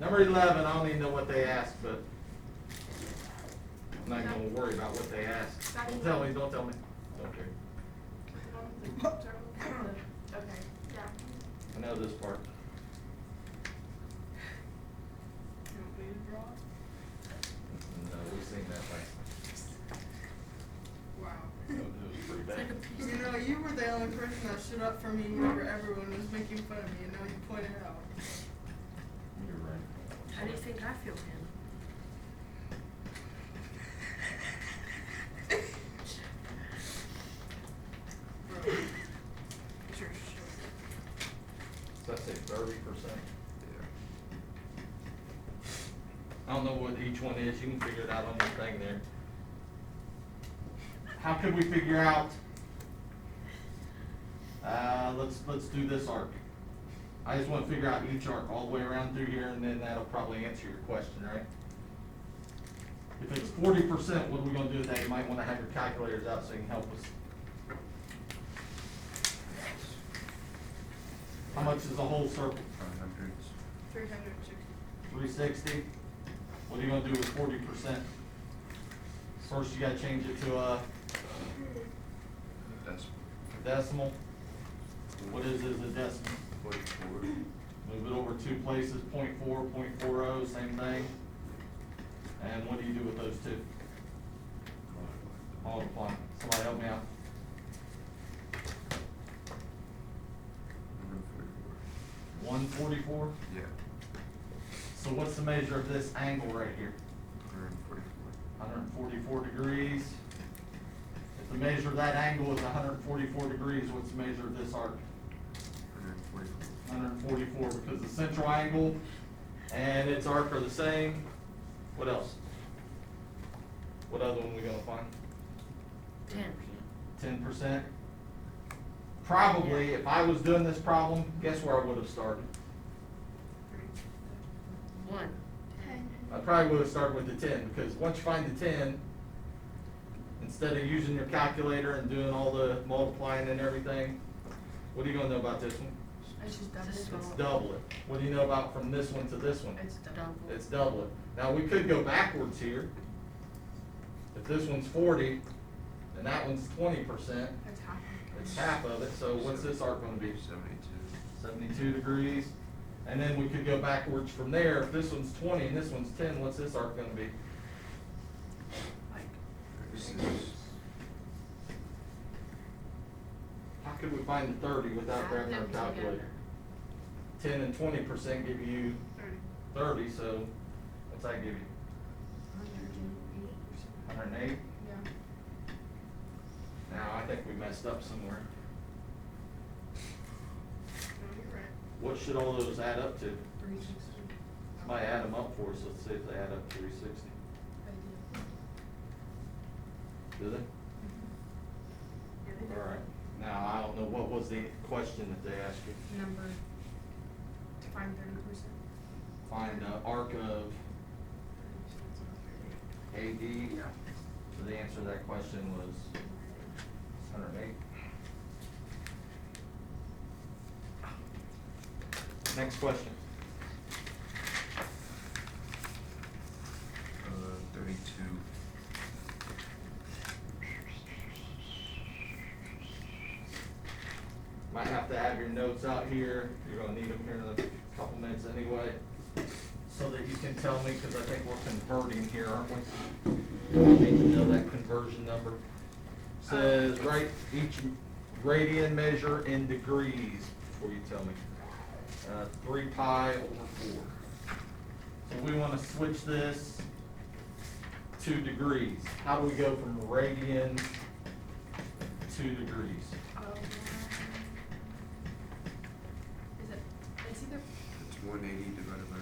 Number 11, I don't even know what they asked, but I'm not going to worry about what they asked. Don't tell me, don't tell me. Don't care. Okay, yeah. I know this part. You want me to draw it? No, we've seen that last Wow. night. It was pretty bad. You know, you were the only person that stood up for me whenever everyone was making fun of me, and now you point it out. You're right. How do you think I feel, Hannah? Bro. Sure. So I say 30%. I don't know what each one is. You can figure it out on your thing there. How could we figure out? Let's do this arc. I just want to figure out each arc all the way around through here, and then that'll probably answer your question, right? If it's 40%, what are we going to do with that? You might want to have your calculators out so you can help us. How much is the whole circle? 360. 360. What are you going to do with 40%? First, you got to change it to a decimal. What is a decimal? 0.4. Move it over 2 places, 0.4, 0.40, same thing. And what do you do with those two? Multiply. Somebody help me out. 144? Yeah. So what's the measure of this angle right here? 144. 144 degrees. If the measure of that angle is 144 degrees, what's the measure of this arc? 144, because the central angle and its arc are the same. What else? What other one are we going to find? 10%. Probably, if I was doing this problem, guess where I would have started? 1. I probably would have started with the 10, because once you find the 10, instead of using your calculator and doing all the multiplying and everything, what are you going to know about this one? It's just Just It's double it. What do you know about from this one to this one? It's double. It's double it. Now, we could go backwards here. If this one's 40, and that one's 20%, It's half. it's half of it, so what's this arc going to be? 72. 72 degrees. And then we could go backwards from there. If this one's 20 and this one's 10, what's this arc going to be? Like, 36. How could we find the 30 without Add grabbing our them together. calculator? 10 and 20% give you 30. 30, so what's that give you? 108? Yeah. Now, I think we messed up somewhere. No, you're right. What should all those add up to? 360. Somebody add them up for us. Let's see if they add up to 360. Do they? Yeah, they do. All right. Now, I don't know, what was the question that they asked you? Number to find 30%. Find arc of AD. So the answer to that question was 108. Next question. 32. Might have to have your notes out here. You're gonna need them here in a couple minutes anyway, so that you can tell me, because I think we're converting here, aren't we? We need to know that conversion number. Says, write each radian measure in degrees before you tell me. 3 pi over 4. So we want to switch this to degrees. How do we go from radian to degrees? Is it? It's either. It's 180 divided by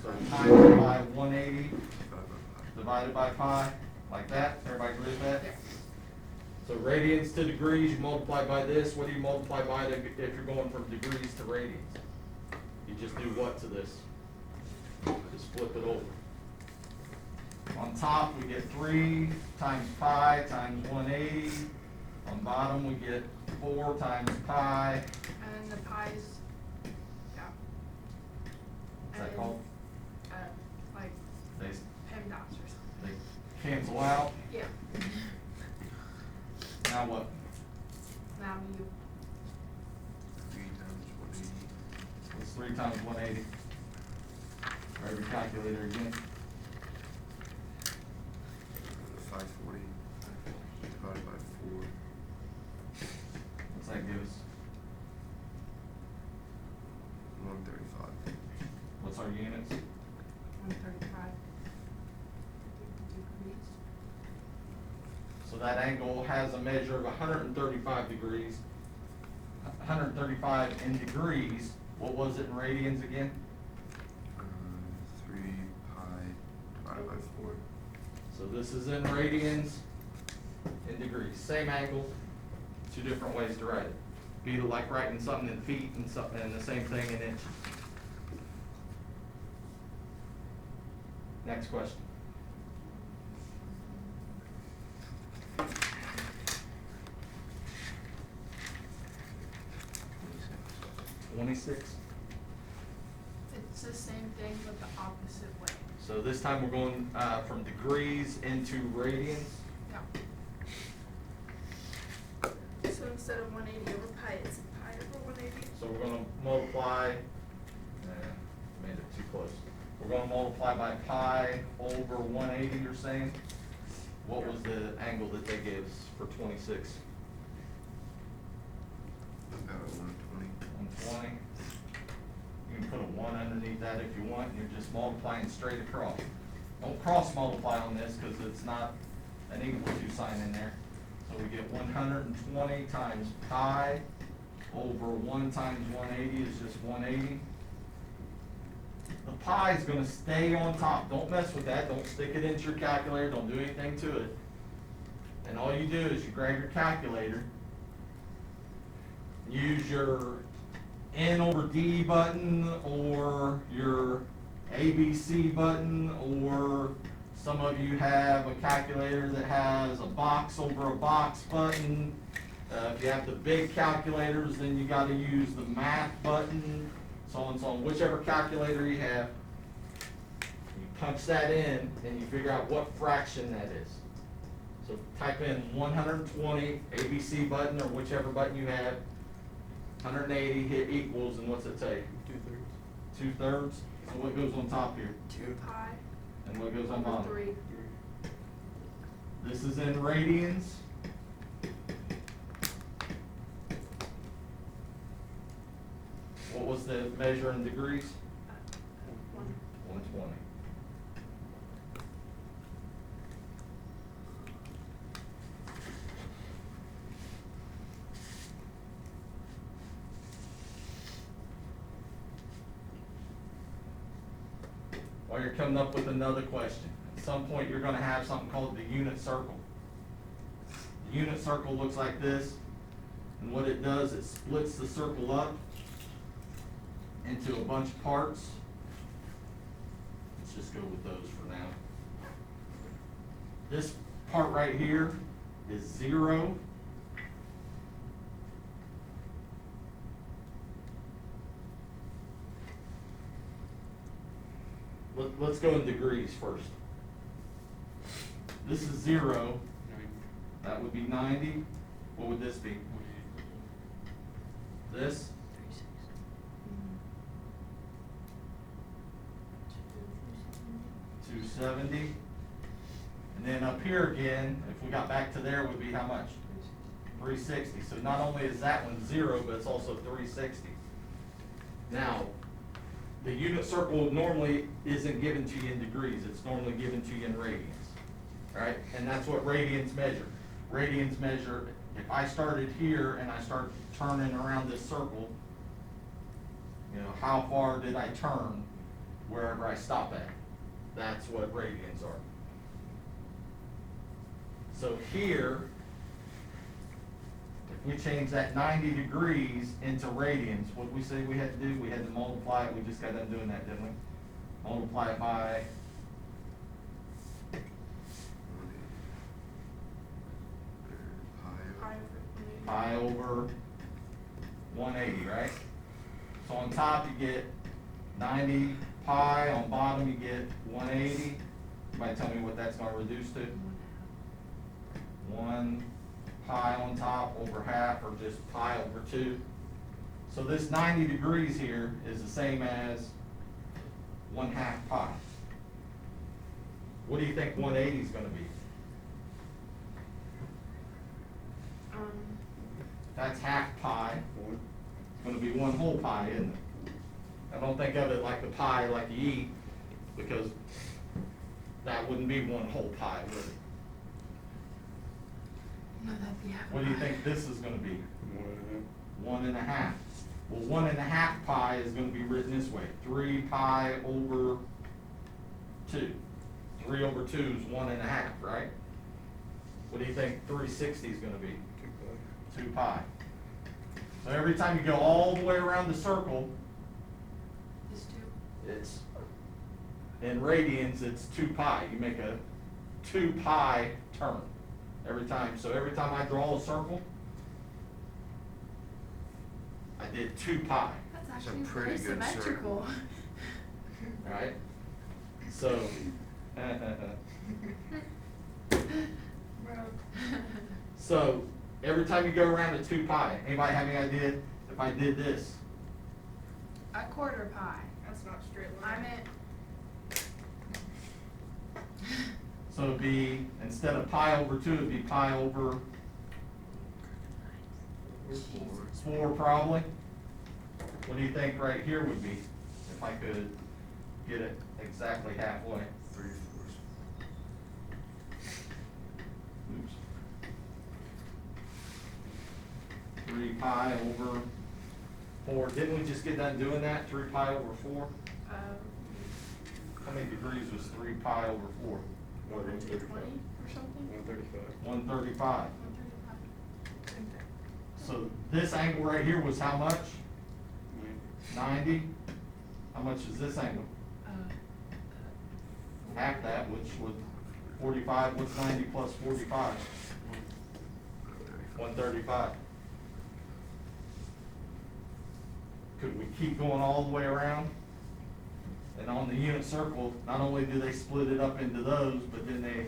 So times by 180 pi. divided by pi, like that. Everybody agree with that? Yeah. So radians to degrees, you multiply by this. What do you multiply by if you're going from degrees to radians? You just do what to this? Just flip it over. On top, we get 3 times pi times 180. On bottom, we get 4 times pi. And then the pies. Yeah. What's that And called? times 180. Grab your calculator again. 540 divided by 4. What's that give us? 135. What's our units? 135 degrees. So that angle has a measure of 135 degrees. 135 in degrees. What was it in radians again? 3 pi divided by 4. So this is in radians, in degrees. Same angle, two different ways to write it. Be like writing something in feet and something, and the same thing in inches. Next question. $26. It's the same thing, but the opposite way. So this time we're going from degrees into radians. Yeah. So instead of 180 over pi, it's pi over 180. So we're going to multiply, made it too close. We're going to multiply by pi over 180, you're saying? What was the angle that they gave us for 26? About 120. 120. You can put a 1 underneath that if you want, and you're just multiplying straight across. Don't cross multiply on this because it's not an equal to sign in there. So we get 120 times pi over 1 times 180 is just 180. The pi is going to stay on top. Don't mess with that. Don't stick it into your calculator. Don't do anything to it. And all you do is you grab your calculator, use your N over D button or your ABC button, or some of you have a calculator that has a box over a box button. If you have the big calculators, then you got to use the math button, so on and so on. Whichever calculator you have, you punch that in and you figure out what fraction that is. So type in 120, ABC button or whichever button you have, 180, hit equals, and what's it say? 2/3. 2/3? So what goes on top here? 2 pi And what goes on over bottom? 3. This is in radians. What was the measure in degrees? 120. While you're coming up with another question, at some point you're going to have something called the unit circle. The unit circle looks like this, and what it does, it splits the circle up into a bunch of parts. Let's just go with those for now. This part right here is 0. Let's go in degrees first. This is 0. That would be 90. What would this be? This? 270. And then up here again, if we got back to there, would be how much? 360. So not only is that one 0, but it's also 360. Now, the unit circle normally isn't given to you in degrees. It's normally given to you in radians. All right? And that's what radians measure. Radians measure, if I started here and I start turning around this circle, you know, how far did I turn wherever I stop at? That's what radians are. So here, if we change that 90 degrees into radians, what did we say we had to do? We had to multiply it. We just got done doing that, didn't we? Multiply it by 180. Pi over 180. pi over 180, right? So on top you get 90 pi, on bottom you get 180. Somebody tell me what that's going to reduce to? 1 pi on top over half, or just pi over 2. So this 90 degrees here is the same as 1/2 pi. What do you think 180 is gonna be? That's 1/2 pi. It's gonna be 1 whole pi, isn't it? Now don't think of it like the pie like you eat, because that wouldn't be 1 whole pie, would it? No, that'd be half. What do you think this is gonna be? 1.5. Well, 1.5 pi is gonna be written this way, 3 pi over 2. 3 over 2 is 1.5, right? What do you think 360 is gonna be? 2 pi. So every time you go all the way around the circle, Is 2. it's, in radians, it's 2 pi. You make a 2 pi turn every time. So every time I draw a circle, I did 2 pi, That's It's a actually pretty pretty good symmetrical. right? So, Bro. so every time you go around a 2 pi, anybody have any idea if I did this? A quarter pie. That's not straight I line. meant, So it'd be, instead of pi over 2, it'd be pi over 4 probably. What do you think right here would be, if I could get it exactly halfway? 3/4. Oops. 3 pi over 4. Didn't we just get done doing that? 3 pi over 4? How many degrees was 3 pi over 4? 20 or something? 135. 135. So this angle right here was how much? 90. How much is this angle? Half that, which would 45. What's 90 plus 45? 135. Could we keep going all the way around? And on the unit circle, not only do they split it up into those, but then they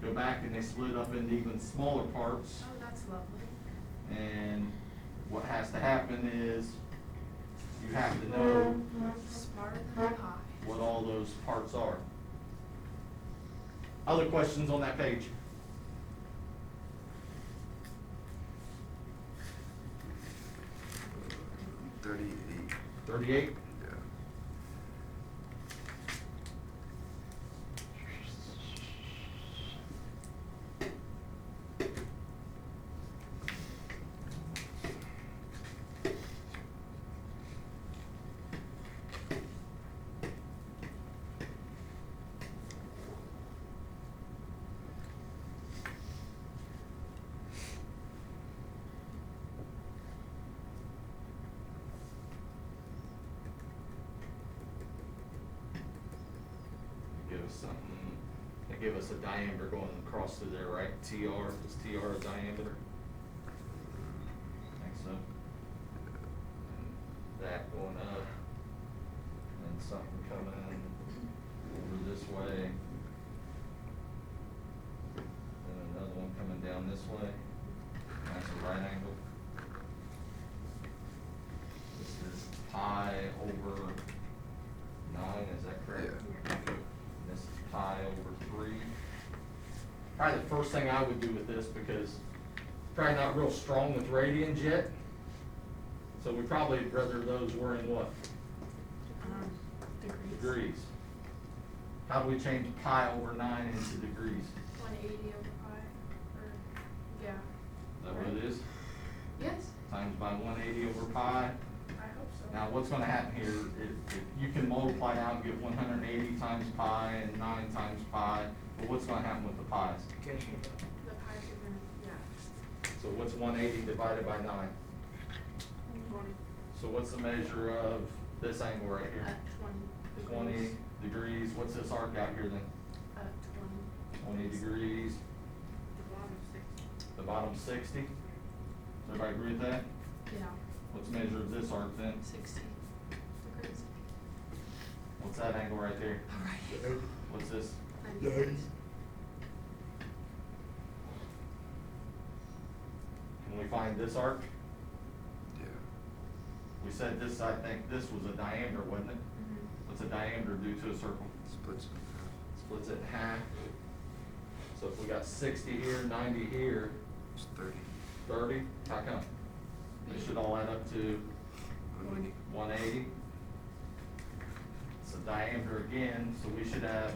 go back and they split it up into even smaller parts. Oh, that's lovely. And what has to happen is you have to know Smarter than a pie. what all those parts are. Other questions on that page? Uh, 38. 38? Yeah. Give us something, they give us a diameter going across through there, right? TR, is TR a diameter? I think so. And that going up, and something coming over this way. And another one coming down this way, that's a right angle. This is pi over 9, is that correct? Yeah. This is pi over 3. Probably the first thing I would do with this, because probably not real strong with radians yet. So we probably rather those were in what? Degrees. How do we change pi over 9 into degrees? 180 over pi, or, yeah. Is that what it is? Yes, Times by 180 over pi. I hope so. Now, what's gonna happen here, if you can multiply out and get 180 times pi and 9 times pi, but what's gonna happen with the pi's? The pies are gonna, yeah. So what's 180 divided by 9? 20. So what's the measure of this angle right here? 20 degrees. 20 degrees. What's this arc out here then? 20. 20 degrees. The bottom 60. The bottom 60. Does everybody agree with that? Yeah. What's the measure of this arc then? 60 degrees. What's that angle right there? All right. What's this? 90 degrees. Can we find this arc? Yeah. We said this, I think this was a diameter, wasn't it? Mhm. What's a diameter do to a circle? Splits in half. Splits it in half. So if we got 60 here, 90 here, It's 30. 30, how come? They should all add up to 180. 180. It's a diameter again, so we should have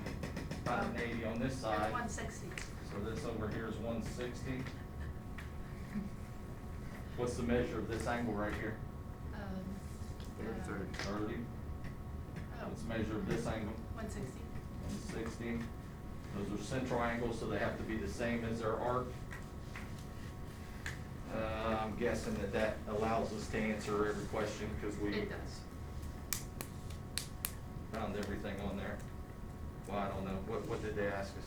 about an 80 on this side. 160. So this over here is 160. What's the measure of this angle right here? 30. 30. Oh. What's the measure of this angle? 160. 160. Those are central angles, so they have to be the same as their arc. I'm guessing that that allows us to answer every question because we It does. found everything on there. Well, I don't know. What did they ask us?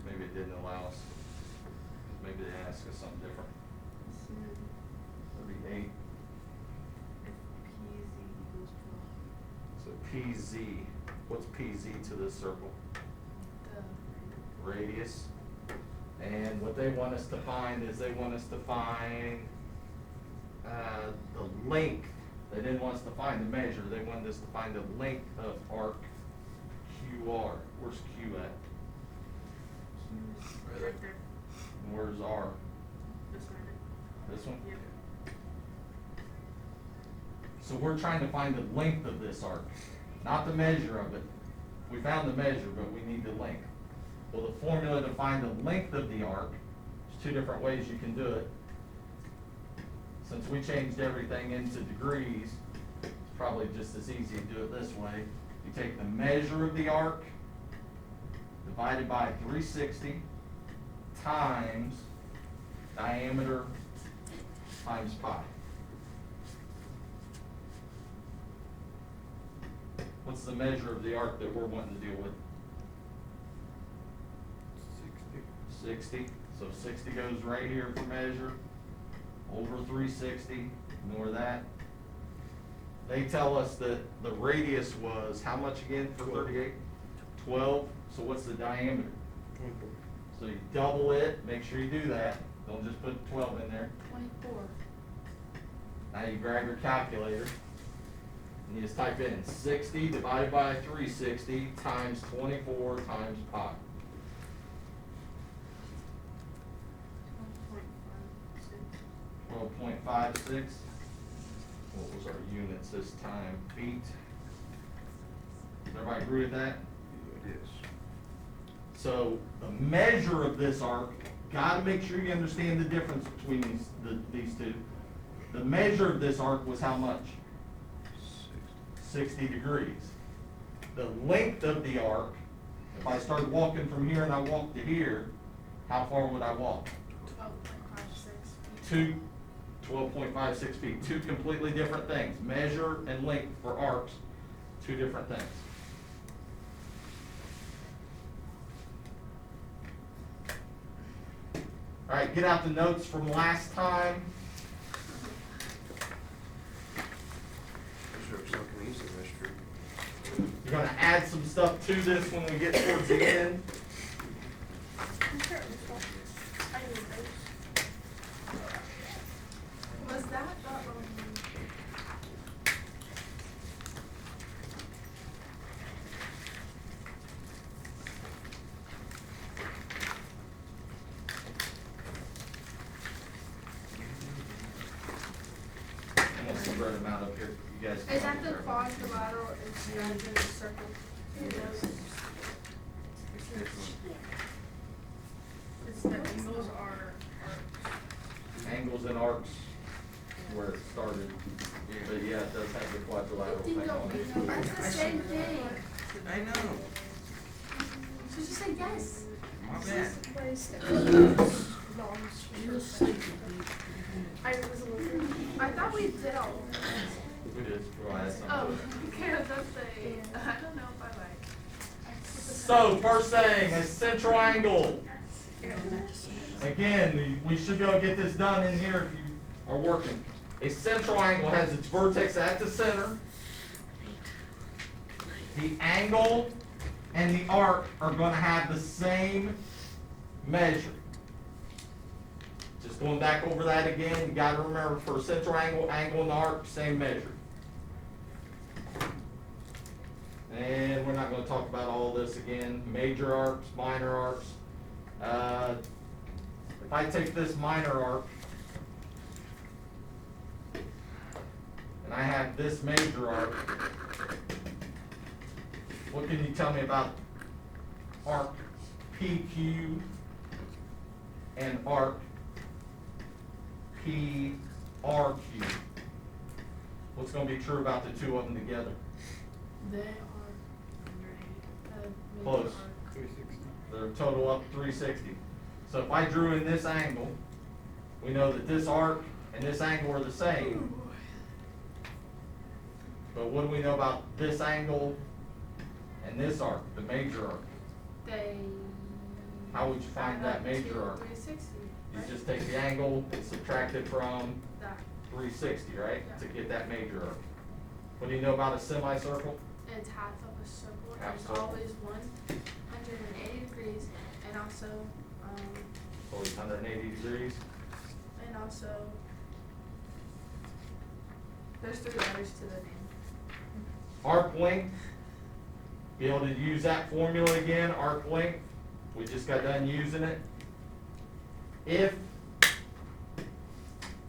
Maybe it didn't allow us. Maybe they asked us something different. 38. So PZ, what's PZ to this circle? Radius. And what they want us to find is they want us to find the length. They didn't want us to find the measure. They wanted us to find the length of arc QR. Where's Q at? Right there. And where's R? This one. This one? Yeah. So we're trying to find the length of this arc, not the measure of it. We found the measure, but we need the length. Well, the formula to find the length of the arc, there's two different ways you can do it. Since we changed everything into degrees, it's probably just as easy to do it this way. You take the measure of the arc divided by 360 times diameter times pi. What's the measure of the arc that we're wanting to deal with? 60. So 60 goes right here for measure. Over 360, ignore that. They tell us that the radius was how much again for 38? 12. So what's the diameter? 24. So you double it, make sure you do that. Don't just put 12 in there. 24. Now you grab your calculator and you just type in 60 divided by 360 times 24 times pi. 12.56. What was our units this time? Feet. Does everybody agree with that? Yes. So the measure of this arc, gotta make sure you understand the difference between these two. The measure of this arc was how much? 60 degrees. The length of the arc, if I started walking from here and I walked to here, how far would I walk? 12.56. 12.56 feet. Two completely different things. Measure and length for arcs, two different things. All right, get out the notes from last time. Measure of something easy, measure. You're gonna add some stuff to this when we get towards the end. Was that I'm gonna spread them out up here. You guys. can Is that the observe. quadrilateral extended circle? It's the angles are Angles and arcs where it started. But yeah, it does have the quadrilateral thing on it. That's the same thing. I know. So just say yes. My bad. I thought we did all of that. We did. We'll add some to Oh, it. okay, that's I don't know if I like. So, first thing, a central angle. Again, we should go get this done in here if you are working. A central angle has its vertex at the center. The angle and the arc are going to have the same measure. Just Just going back over that again, you gotta remember for a central angle, angle and arc, same measure. And we're not gonna talk about all this again, major arcs, minor arcs. If I take this minor arc, and I have this major arc, what can you tell me about arc PQ and arc PRQ? What's gonna be true about the two of them together? They are under 80. Close. 360. They're total up 360. So if I drew in this angle, we know that this arc and this angle are the same. But what do we know about this angle and this arc, the major arc? They. How would you find that major arc? 360. You right? just take the angle and subtract it from That. 360, right? Yeah. To get that major arc. What do you know about a semicircle? It's half of a circle. Half There's circle. always 180 degrees, and also, Always 180 degrees. and also, there's 3 letters to the name. Arc length, be able to use that formula again, arc length. We just got done using it. If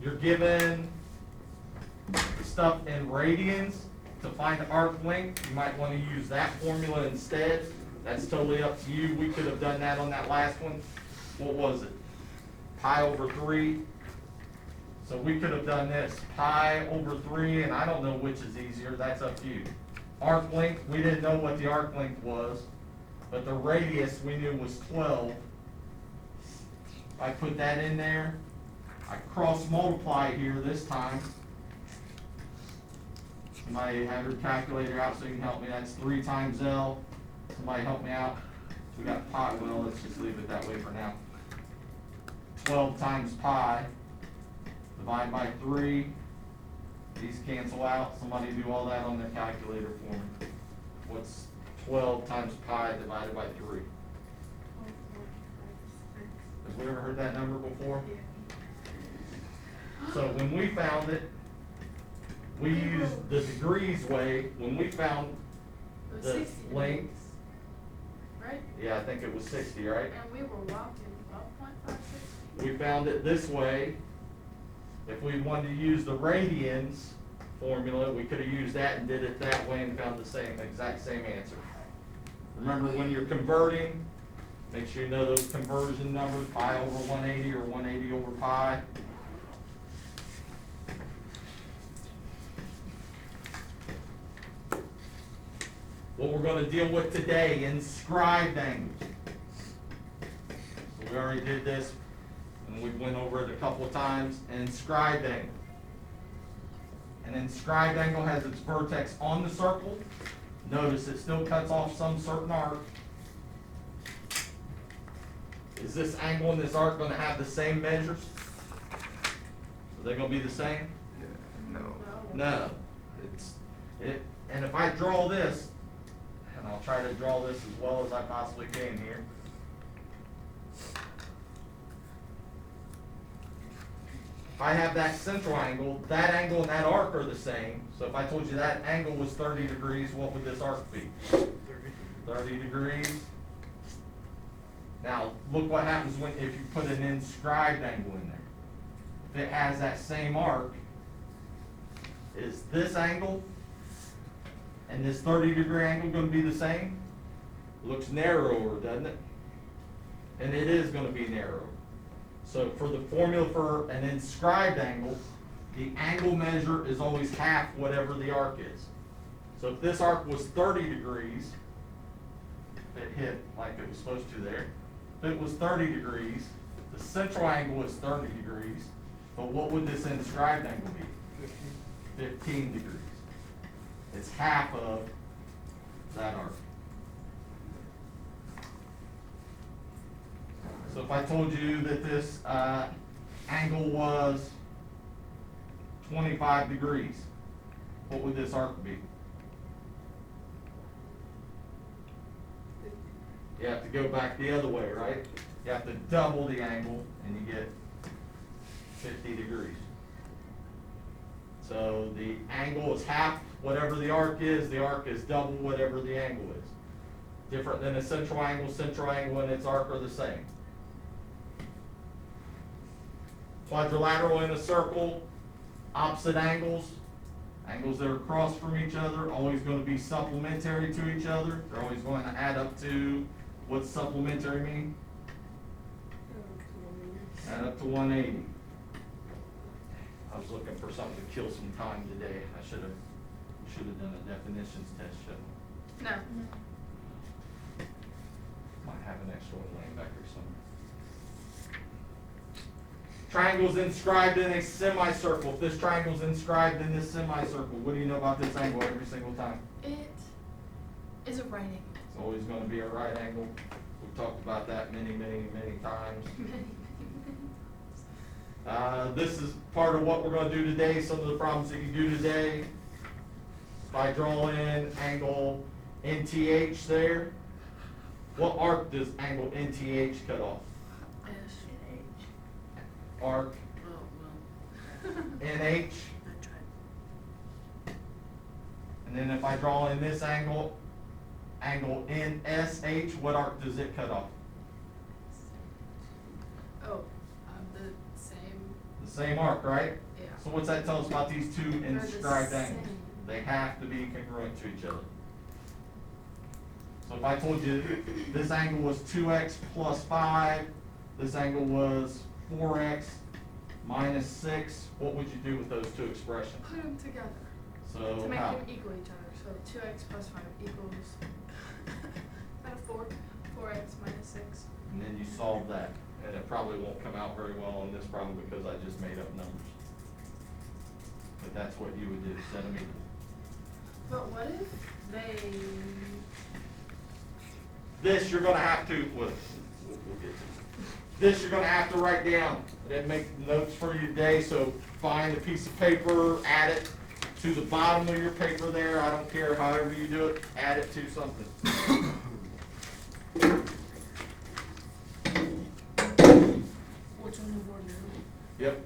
you're given stuff in radians to find the arc length, you might want to use that formula instead. That's totally up to you. We could have done that on that last one. What was it? Pi over 3. So we could have done this, pi over 3, and I don't know which is easier. That's up to you. Arc length, we didn't know what the arc length was, but the radius we knew was 12. I put that in there. I cross multiply here this time. Somebody have your calculator out so you can help me. That's 3 times L. Somebody help me out. We got pi, well, let's just leave it that way for now. 12 times pi, divide by 3. These cancel out. Somebody do all that on their calculator for me. What's 12 times pi divided by 3? Have we ever heard that number before? So when we found it, we used the degrees way. When we found It was the 60 length, degrees, right? yeah, I think it was 60, right? And we were walking 12.56. We found it this way. If we wanted to use the radians formula, we could have used that and did it that way and found the same, exact same answer. Remember, when you're converting, make sure you know those conversion numbers, pi over 180 or 180 over pi. What we're going to deal with today, inscribed angles. So we already did this, and we went over it a couple of times. An inscribed angle. An inscribed angle has its vertex on the circle. Notice it still cuts off some certain arc. Is this angle and this arc going to have the same measures? Are they going to be the same? Yeah, no. No. And if I draw this, and I'll try to draw this as well as I possibly can here. If I have that central angle, that angle and that arc are the same. So if I told you that angle was 30 degrees, what would this arc be? 30 degrees. Now, look what happens if you put an inscribed angle in there. If it has that same arc, is this angle and this 30-degree angle going to be the same? Looks narrower, doesn't it? And it is going to be narrower. So for the formula for an inscribed angle, the angle measure is always half whatever the arc is. So if this arc was 30 degrees, if it hit like it was supposed to there, if it was 30 degrees, the central angle is 30 degrees, but what would this inscribed angle be? 15 degrees. It's half of that arc. So if I told you that this angle was 25 degrees, what would this arc be? You have to go back the other way, right? You have to double the angle and you get 50 degrees. So the angle is half whatever the arc is double whatever the angle is. Different than a central angle and its arc are the same. Quadrilateral in a circle, opposite angles that are across from each other, always going to be supplementary to each other. They're always going to add up to, what's supplementary mean? Add up to 180. I was looking for something to kill some time today. I should have done a definitions test, shouldn't I? No. Might have an extra one laying back here somewhere. Triangle's inscribed in a semicircle. If this triangle's inscribed in this semicircle, what do you know about this angle every single time? It is a right angle. It's always going to be a right angle. We've talked about that many times. This is part of what we're going to do today. Some of the problems that you do today. If I draw in angle NTH there, what arc does angle NTH cut off? Arc NH. And then if I draw in this angle NSH, what arc does it cut off? Oh, the same. The same arc, right? Yeah. So what's that tell us about these two They're the inscribed same. angles? They have to be congruent to each other. So if I told you this angle was 2x plus 5, this angle was 4x minus 6, what would you do with those two expressions? Put them together So to make how? them equal each other. So 2x plus 5 equals kind of 4x minus 6. And then you solve that. And it probably won't come out very well on this problem because I just made up numbers. But that's what you would do, set them equal. But what if they? This you're going to have to, we'll get to. This you're going to have to write down. I didn't make notes for you today, so find a piece of paper, add it to the bottom of your paper there. I don't care however you do it, add it to something. What's on the board now? Yep.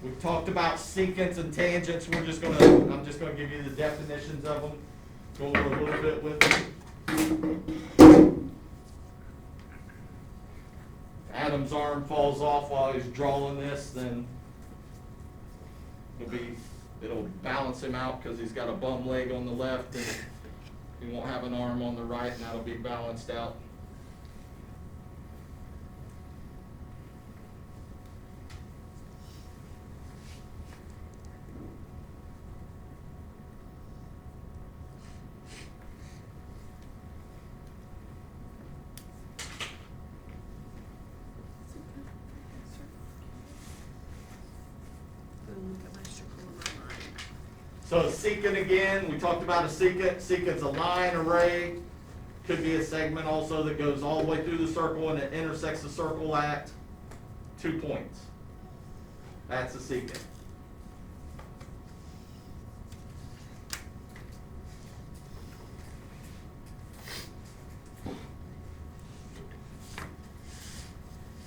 We've talked about secants and tangents. I'm just gonna give you the definitions of them. Go over a little bit with them. Adam's arm falls off while he's drawing this, then it'll balance him out because he's got a bum leg on the left and he won't have an arm on the right, and that'll be balanced out. So secant again, we talked about a secant. Secant's a line, array, could be a segment also that goes all the way through the circle and it intersects the circle at 2 points. That's a secant.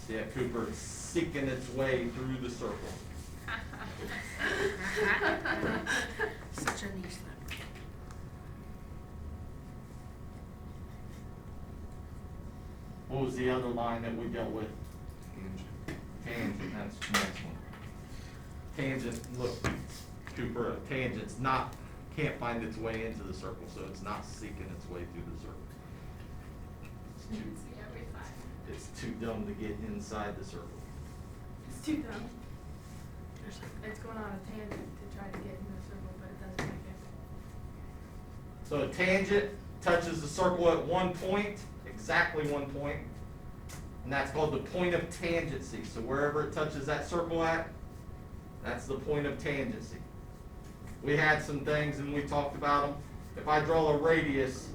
See that, Cooper? It's seeking its way through the circle. Such a niche level. What was the other line that we dealt with? Tangent. Tangent, that's the next one. Tangent, look, Cooper, a tangent's not, can't find its way into the circle, so it's not seeking its way through the circle. It's too dumb to get inside the circle. It's too dumb. It's going on a tangent to try to get in the circle, but it doesn't make it. So a tangent touches the circle at 1 point, exactly 1 point, and that's called the point of tangency. So wherever it touches that circle at, that's the point of tangency. We had some things and we talked about them. If I draw a radius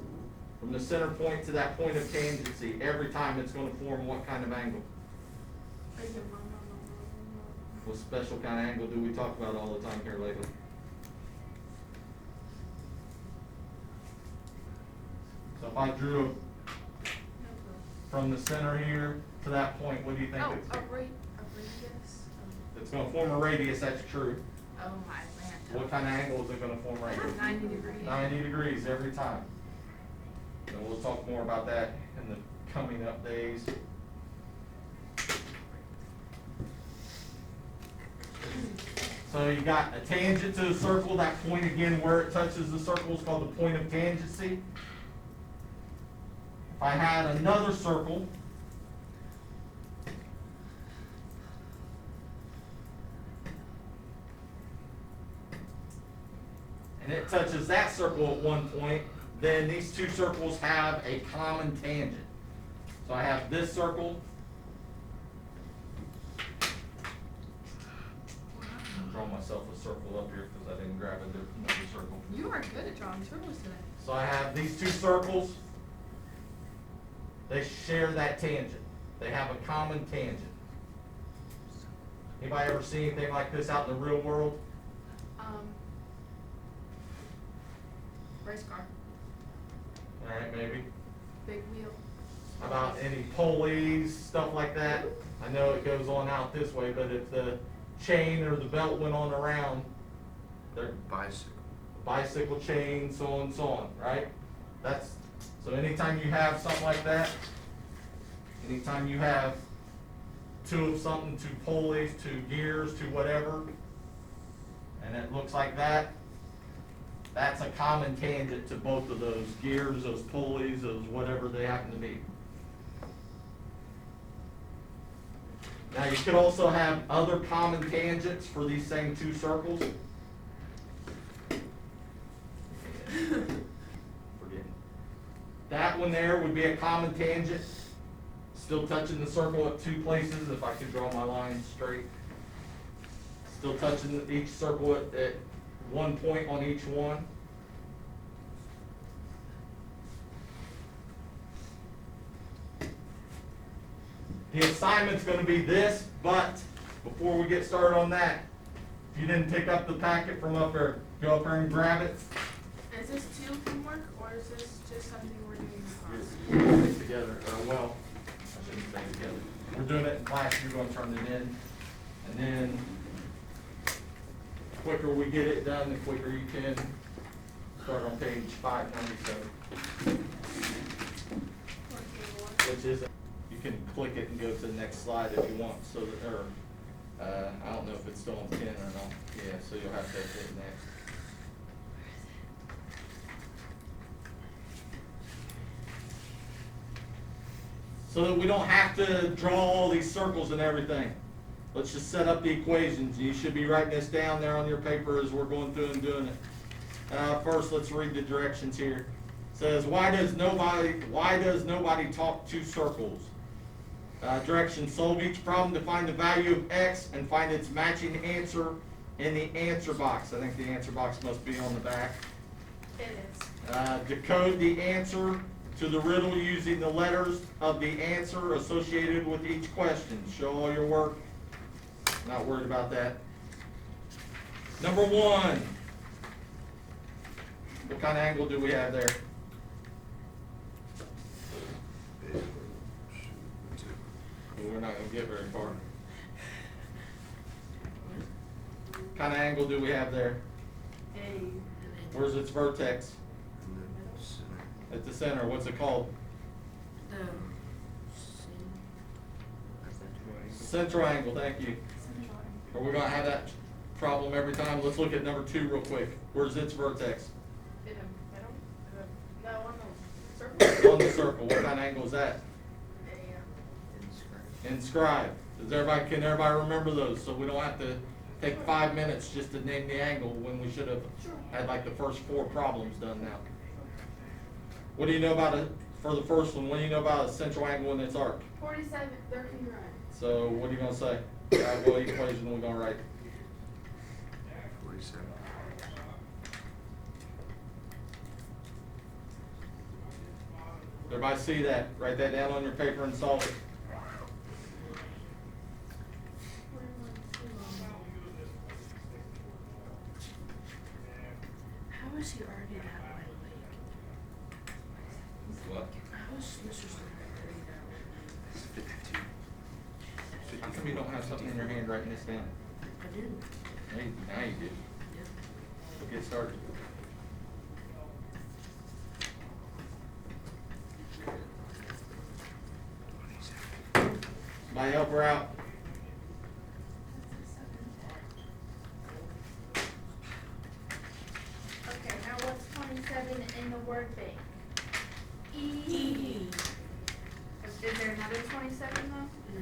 from the center point to that point of tangency, every time it's going to form what kind of angle? What special kind of angle do we talk about all the time here lately? So if I drew No clue. from the center here to that point, what do you think Oh, it's? a radius. It's gonna form a radius, that's true. Oh my man. What kind of angle is it gonna form right here? 90 degrees. 90 degrees every time. And we'll talk more about that in the coming up days. So you got a tangent to the circle, that point again where it touches the circle is called the point of tangency. If I had another circle, and it touches that circle at one point, then these two circles have a common tangent. So I have this circle. I'm drawing myself a circle up here because I didn't grab another circle. You are good at drawing circles today. So I have these two circles. They share that tangent. They have a common tangent. Anybody ever see anything like this out in the real world? Race car. All right, maybe. Big wheel. How about any pulleys, stuff like that? I know it goes on out this way, but if the chain or the belt went on around, they're bicycle chain, so on and so on, right? So anytime you have something like that, anytime you have two of something, two pulleys, two gears, two whatever, and it looks like that, that's a common tangent to both of those gears, those pulleys, those whatever they happen to be. Now you could also have other common tangents for these same two circles. That one there would be a common tangent, still touching the circle at two places, if I could draw my line straight. Still touching each circle at one point on each one. The assignment's going to be this, but before we get started on that, if you didn't pick up the packet from up there, go up there and grab it. Is this two homework or is this just something we're doing in class? We're doing it together, well, I shouldn't say together. We're doing it in class, you're going to turn it in, and then the quicker we get it done, the quicker you can start on page 597. Which is, you can click it and go to the next slide if you want, so that, or, I don't know if it's still on 10 or not. Yeah, so you'll have to hit next. So that we don't have to draw all these circles and everything. Let's just set up the equations. You should be writing this down there on your paper as we're going through and doing it. First, let's read the directions here. It says, why does nobody talk two circles? Directions, solve each problem to find the value of x and find its matching answer in the answer box. I think the answer box must be on the back. It is. Decode the answer to the riddle using the letters of the answer associated with each question. Show all your work. Not worried about that. Number 1. What kind of angle do we have there? We're not going to get very far. What kind of angle do we have there? A. Where's its vertex? At the center. What's it called? Central angle, thank you. Are we going to have that problem every time? Let's look at number 2 real quick. Where's its vertex? In the middle? No, on the circle. On the circle. What kind of angle is that? Inscribe. Can everybody remember those? So we don't have to take 5 minutes just to name the angle when we should have had like the first 4 problems done now. What do you know about for the first one, what do you know about a central angle and its arc? 47, they're congruent. So what are you going to say? What equation are we going to write? 47. Everybody see that? Write that down on your paper and solve it. How is he already that way? What? How's Mr. Stone 30 now? It's 52. How come you don't have something in your hand writing this down? I do. Now you do. Yeah. We'll get started. Somebody help her out. Okay, now what's 27 in the word bank? E. Is there another 27 though?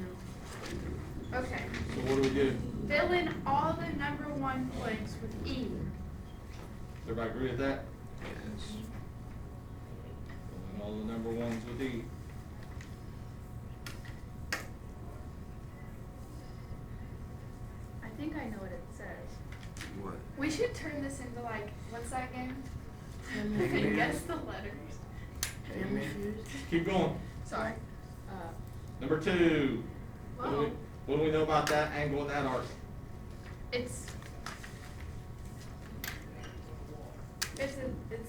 No. Okay. So what do we do? Fill in all the number 1 blanks with E. Everybody agree with that? Yes. Filling all the number ones with E. I think I know what it says. What? We should turn this into like, what's that game? Family Guess the letters. Feud. Keep going. Sorry. Number 2. Whoa. What do we know about that angle and that arc? It's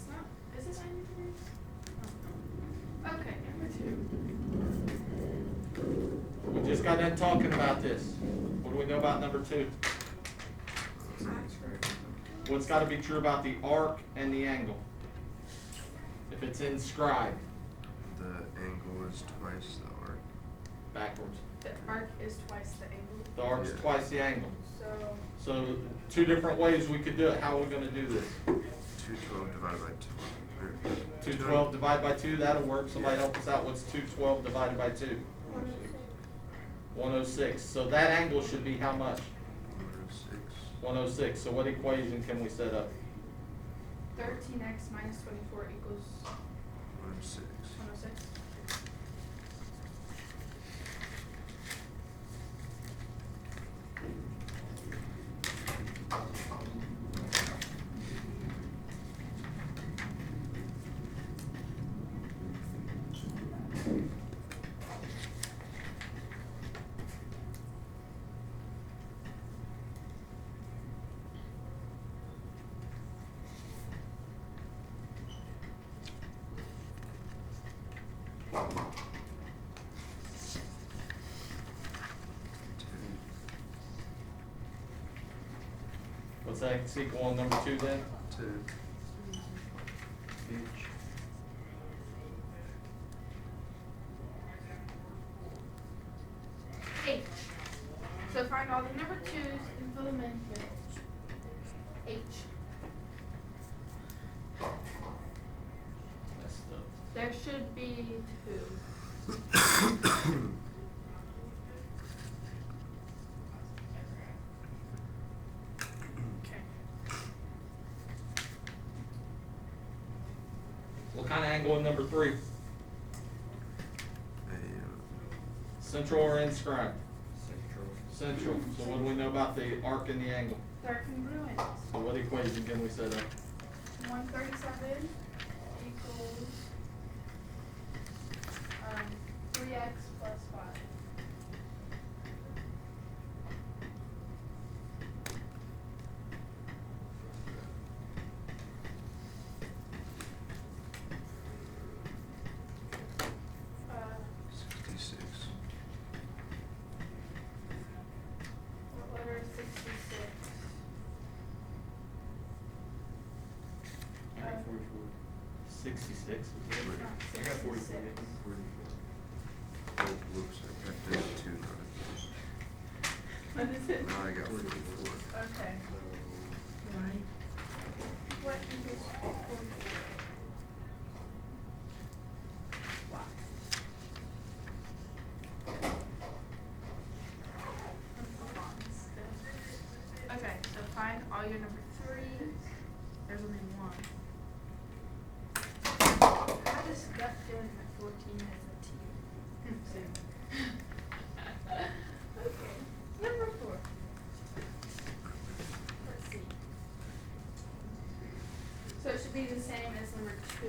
not, is it 90 degrees? Oh, no. Okay, number 2. We just got done talking about this. What do we know about number 2? What's got to be true about the arc and the angle? If it's inscribed The angle is twice the arc. backwards. The arc is twice the angle. The arc's Yeah. twice the angle. So, So 2 different ways we could do it. How are we going to do this? 212 divided by 2. Or 212 divided by 2, that'll work. Somebody help us out. What's 212 divided by 2? 106. So that angle should be how much? 106. 106. So what equation can we set up? 13x minus 24 equals 106. 106. What's that equal on number 2 then? 10. H. So find all the number 2s and fill them in with H. Messed up. There should be 2. Okay. What kind of angle in number 3? Central or inscribed? Central. So what do we know about the arc and the angle? They're congruent. So what equation can we set up? 137 equals 3x plus 5. Uh, 66. what letter is 66? I got 44. 66. I got 44. 66. 44. Oh, whoops, I got 32 on What is it. it? Now I got 44. Okay. Right. What equals 44? Wow. Okay, so find all your number 3s. There's only 1. How does gut feeling that 14 has a T? Same. Okay, number 4. Let's see. So it should be the same as number 2.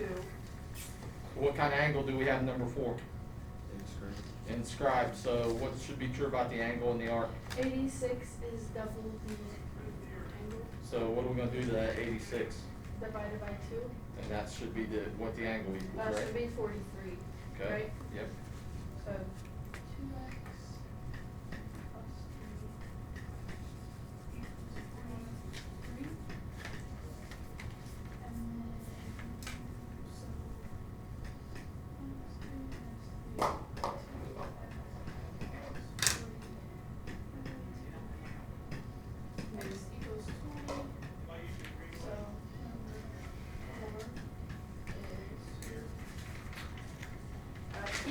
What kind of angle do we have in number 4? Inscribed. So what should be true about the angle and the arc? 86 is double the angle So what are we going to do to that 86? divided by 2. And that should be what the angle equals, right? That should be 43, Okay, right? yep. So 2x plus 3 equals 43. And then, so, minus 3 minus 3, 2x equals 40. X equals 20. So, number 4 is B.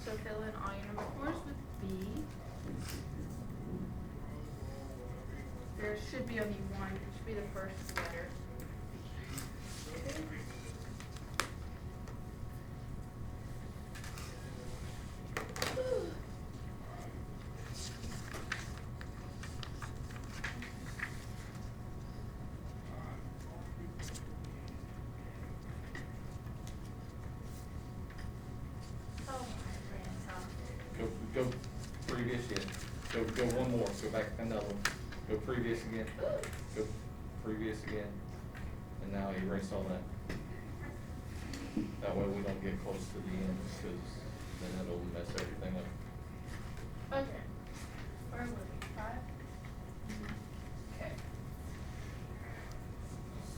So fill in all your number 4s with B. There should be only one, it should be the first letter. Oh, my brain's off. Go previous again. Go one more, go back another one. Go previous again. Go previous again. And now erase all that. That way we don't get close to the end, because then it'll mess everything up. Okay. Where was it? 5? Okay.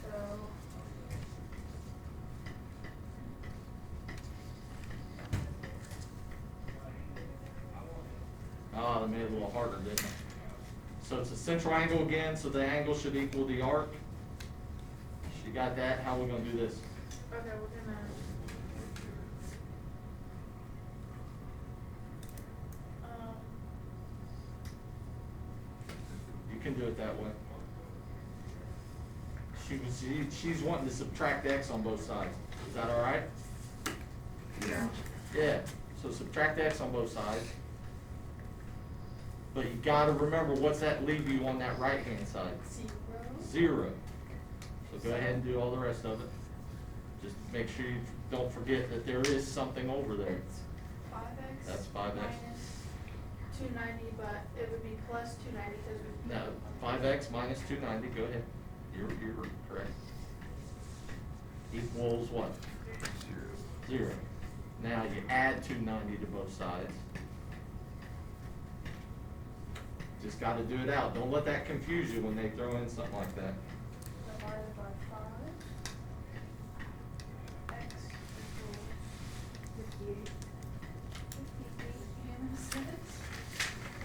So. Ah, they made it a little harder, didn't they? So it's a central angle again, so the angle should equal the arc. You got that? How are we gonna do this? Okay, we're gonna. You can do it that way. She's wanting to subtract x on both sides. Is that all right? Yeah. Yeah. So subtract x on both sides. But you gotta remember, what's that leave you on that right-hand side? 0. So go ahead and do all the rest of it. Just make sure you don't forget that there is something over there. It's 5x. That's 5x. Minus 290, but it would be plus 290 because we. No, 5x minus 290, go ahead. You're correct. Equals what? 0. Now you add 290 to both sides. Just gotta do it out. Don't let that confuse you when they throw in something like that. Divided by 5. X equals 58. 58, Hannah says.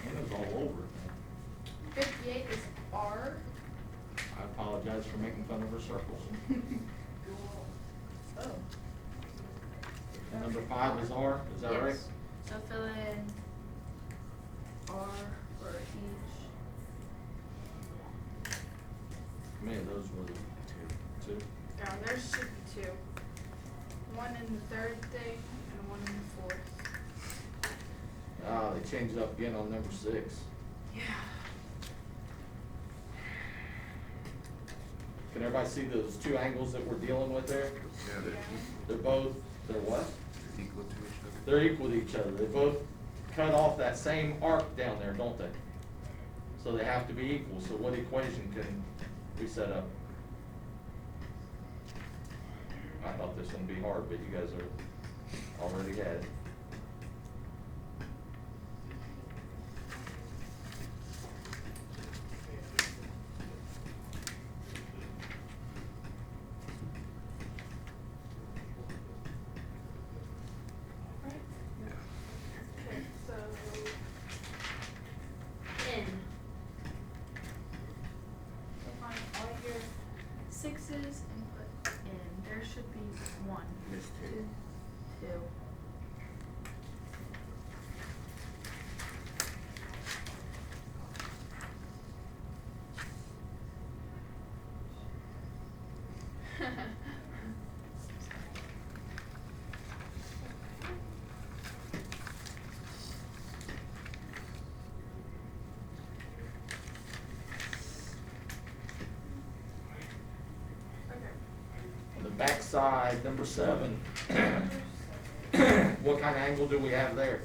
Hannah's all over it, man. 58 is R. I apologize for making fun of her circles. Oh. And number 5 is R, is that right? Yes. So fill in R for each. Man, those were the two. Yeah, there should be 2. One in the third thing and one in the fourth. Ah, they changed it up again on number 6. Yeah. Can everybody see those 2 angles that we're dealing with there? Yeah, They're what? they're equal to each other. They're equal to each other. They both cut off that same arc down there, don't they? So they have to be equal. So what equation can we set up? I thought this one would be hard, but you guys are already had it. Right? Yeah. Okay, so N. So find all your 6s and put N. There should be 1. Missed 2. 2. On the back side, number 7. What kind of angle do we have there?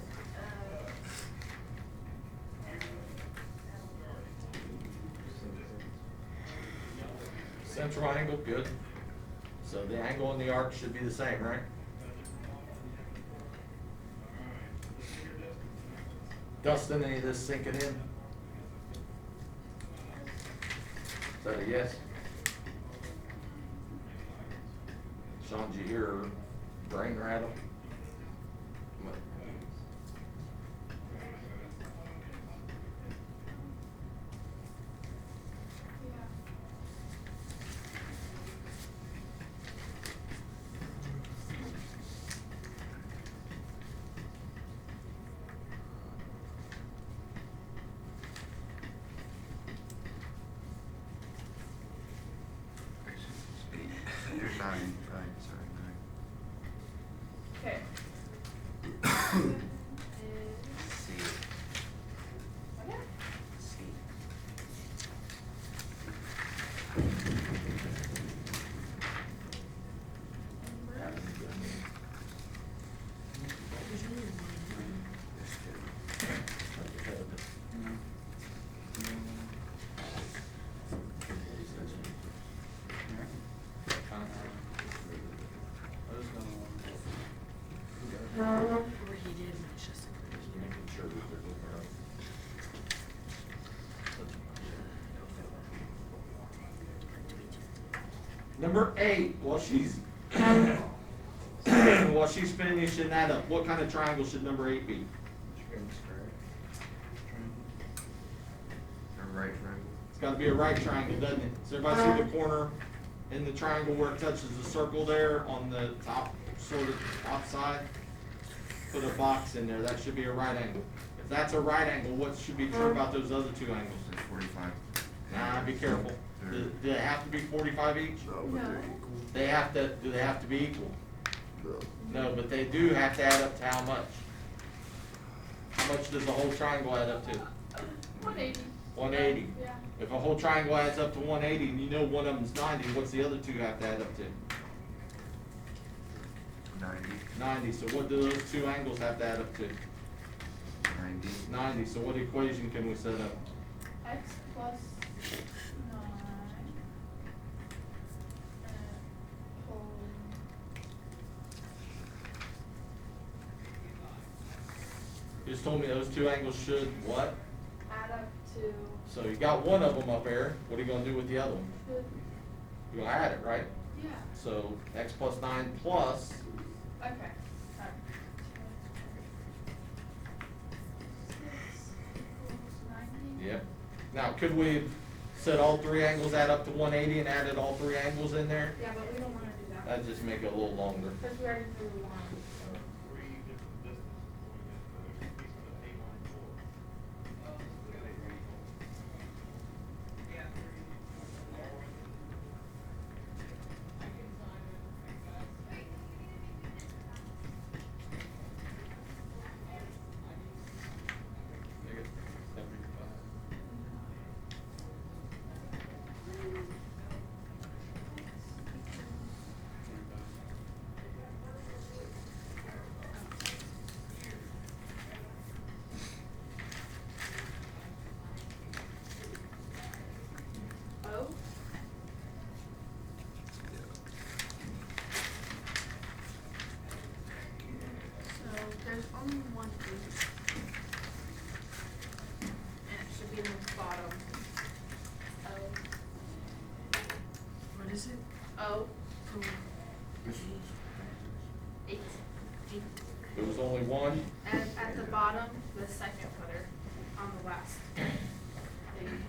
Central angle, good. So the angle in the arc should be the same, right? Dustin, any of this sinking in? Is that a yes? Sean, did you hear her brain rattle? There's nine, sorry, nine. Okay. C. Okay. C. Number 8, while she's finishing that up, what kind of triangle should number 8 be? A right triangle. It's gotta be a right triangle, doesn't it? Does everybody see the corner in the triangle where it touches the circle there on the top, sort of top side? Put a box in there, that should be a right angle. If that's a right angle, what should be true about those other 2 angles? They're 45. Nah, be careful. Do they have to be 45 each? No, but they're No. equal. Do they have to be equal? No. No, but they do have to add up to how much? How much does the whole triangle add up to? 180. 180. Yeah. If a whole triangle adds up to 180 and you know one of them's 90, what's the other 2 have to add up to? 90. 90. So what do those 2 angles have to add up to? 90. 90. So what equation can we set up? X plus 9. Whole. You just told me those 2 angles should what? Add up to. So you got one of them up there. What are you gonna do with the other one? Should. You're gonna add it, right? Yeah. So x plus 9 plus, Okay. Alright. 6 equals 90. yep. Now, could we set all 3 angles add up to 180 and added all 3 angles in there? Yeah, but we don't wanna do that. That'd just make it a little longer. Because we already drew one. Oh. So there's only one piece. And it should be in the bottom. O. What is it? O. This is 8. There was only one. And at the bottom, the second footer on the west. Big thing.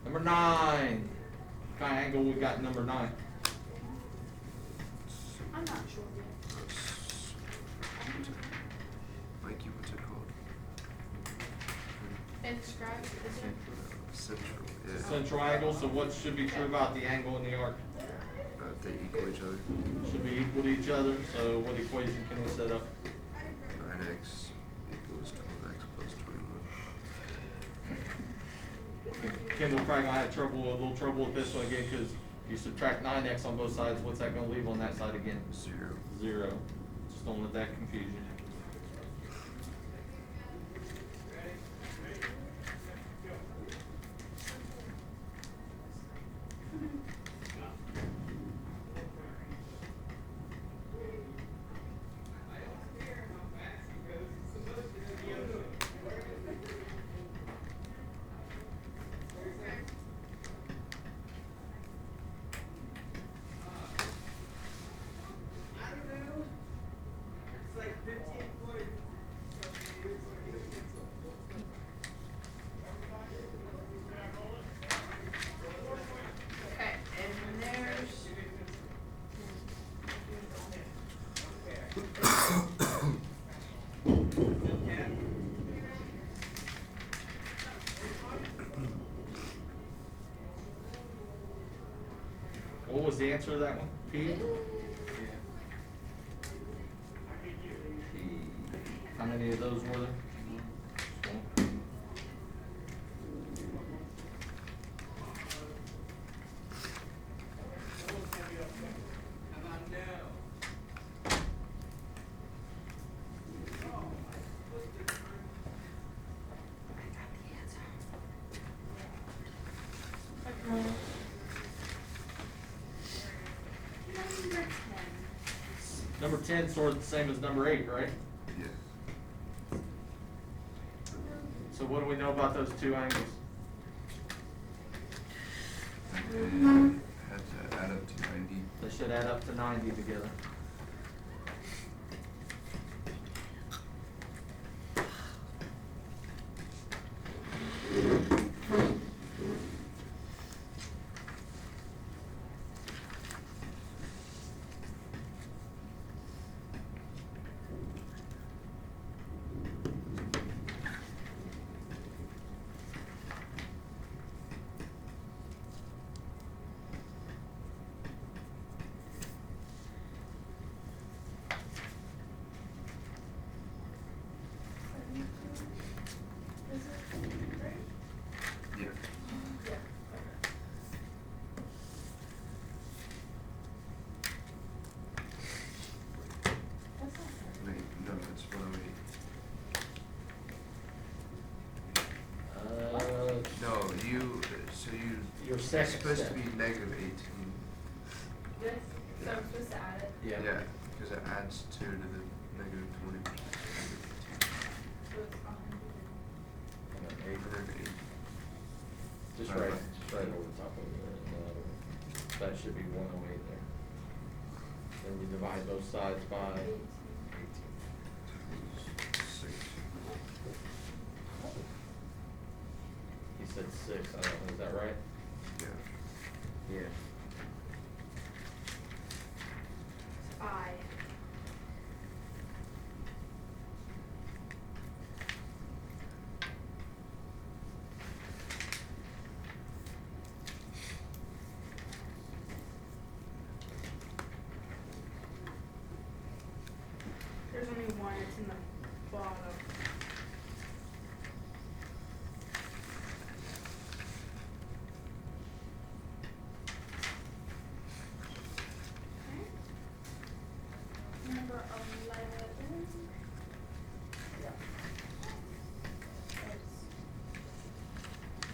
Number 9. What kind of angle we got in number 9? I'm not sure yet. Mikey, what's it called? Inscribe this one. Central, yeah. Central angle, so what should be true about the angle in the arc? They equal each other. Should be equal to each other, so what equation can we set up? 9x equals 12x plus 21. Kendall probably gonna have a little trouble with this one again, because you subtract 9x on both sides, what's that gonna leave on that side again? 0. 0. Just don't let that confuse you. answer to that one? P? Yeah. P. How many of those were there? Just one. Number 10. Number 10 sort of the same as number 8, right? Yes. So what do we know about those two angles? And had to add up to 90. They should add up to 90 together. Is it right? Yeah. Yeah. Okay. That's not right. Wait, no, it's 108. No, so Your it's second supposed to step. be negative 18. This, so I'm supposed to add it? Yeah. Because it adds 2 to the negative 20. So it's 100. 108. Just Right. right over the top of it. That should be 108 there. Then you divide both sides by 6. He said 6. I don't know. Is that right? Yeah. Yeah. I. There's only one, it's in the bottom. Okay. Number 11. Yeah.